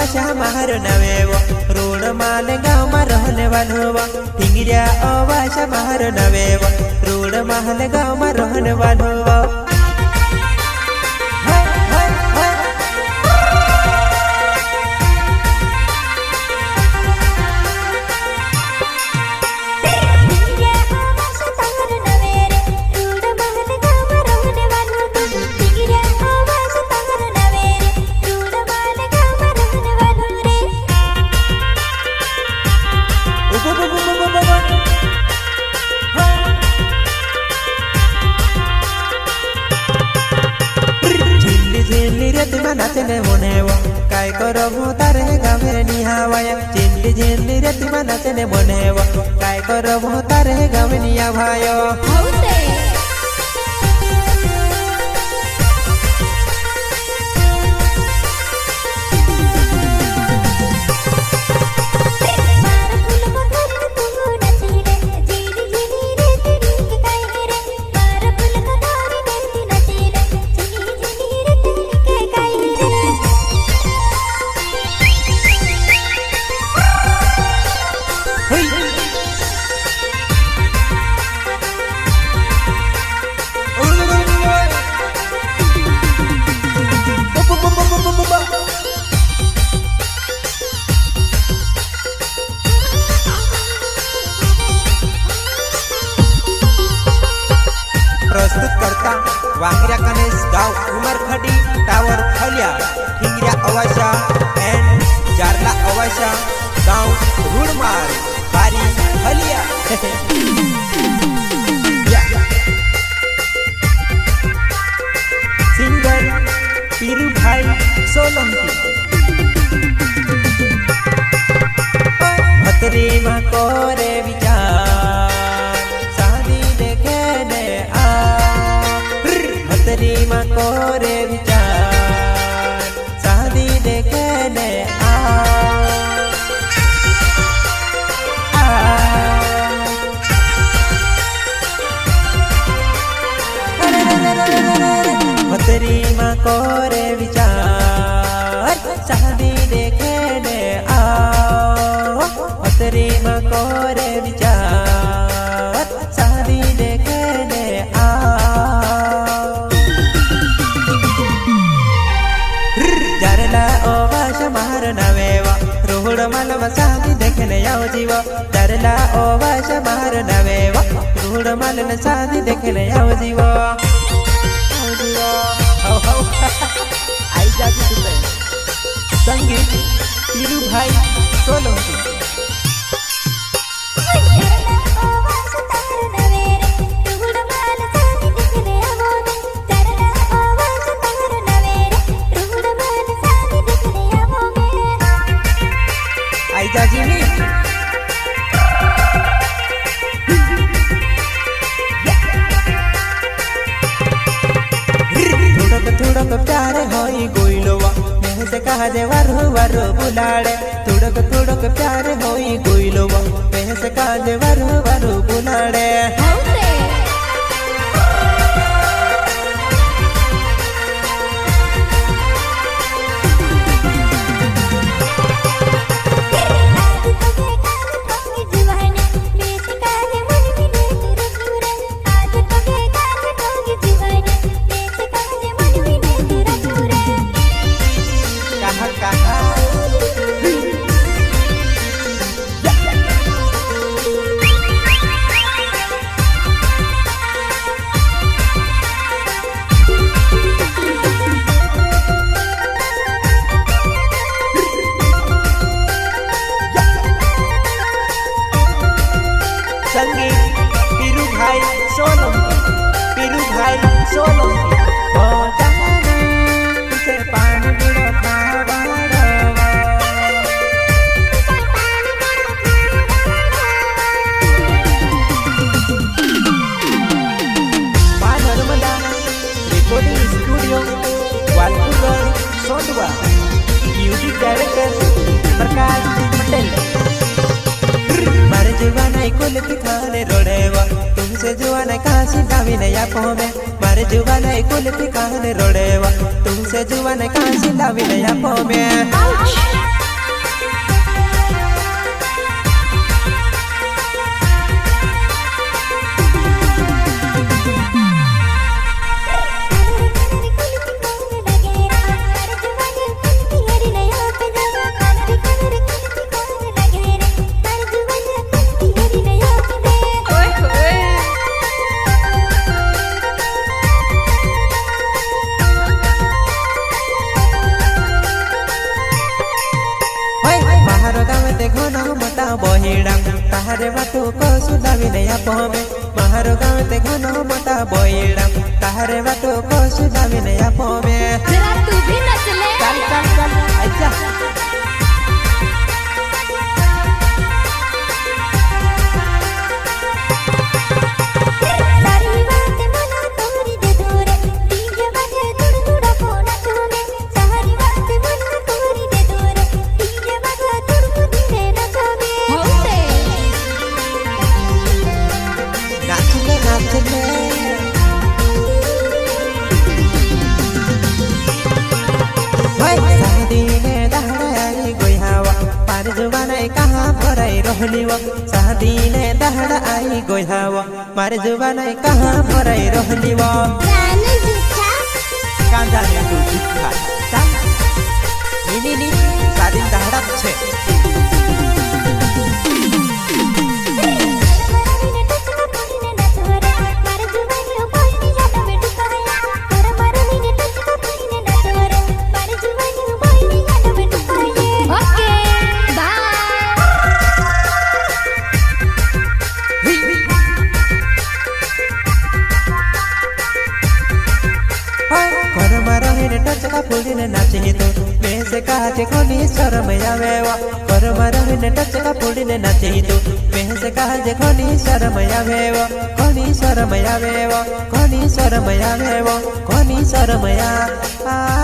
अवाशा मार नवेव रोड माल गाँव में रहने वालो ढिंगरिया अवाशा मार नवेव रोड माल गाँव में रहने वालो नाचने मोने वो काय करो तारे गावे निहावाया झिल्ली झिल्ली रेती में नाचने मोने वो काय करो तारे गावे निहावायो प्रस्तुत करता वांगरिया कनेस गाँव उमरखडी टावर खलिया ढिंगरिया अवाशा एंड जारला अवाशा गाँव रूडमाल बारी खलिया सिंगर पीरू भाई सोलंकी भतरी मा कोरे विचार शादी देखे ने मा कोरे विचार शादी देखे ने भतरी मा कोरे विचार शादी देखे ने भतरी मा कोरे विचार शादी देखे ने मार नवेवा रोड मालवा शादी देखने आओ जीवा दरला ओवाश मार नवेवा रोड मालन शादी देखने आओ जीवा आई जाती तुम्हें संगीत पीरू भाई सोलंकी जाजीनी थोड़क प्यारे होई गोइलोवा मेह से कहा जे वारो वारो बुलाड़े थोड़क प्यारे होई गोइलोवा मेह से कहा जे वारो वारो बुलाड़े संगीत पीरू भाई सोलंकी ओ जाने से पानी बिना खावाड़वा Maa Narmada recording studio Walpur Sondwa music director Prakash Patel मारे जुवाना कुल पिखाने रोड़ेवा तुमसे जुवाना काशी दावी नया पोमे मारे जुवाना कुल पिखाने रोड़ेवा तुमसे जुवाना काशी दावी नया पोमे ते घन मोटा बहिड़ा तारे बाटो को सुदावी नया पमे मारो गाँव ते घन मोटा बहिड़ा तारे बाटो को सुदावी नया पमे तू भी नच ले चल चल चल आजा कहाँ भराई रहली वो शादी ने दहड़ा आई गोहावा मारे जुबान कहाँ भराई रहली वो कांदा ने तू झूठा चल नी नी शादी दहड़ा छे टचका पुड़ी ने नाचे तो मैं से कहा जे कोनी शर्म आवेवा कर मारे ने टचका पुड़ी ने नाचे तो मैं से कहा जे कोनी शर्म आवेवा कोनी शर्म आवेवा कोनी शर्म आवेवा कोनी शर्म आ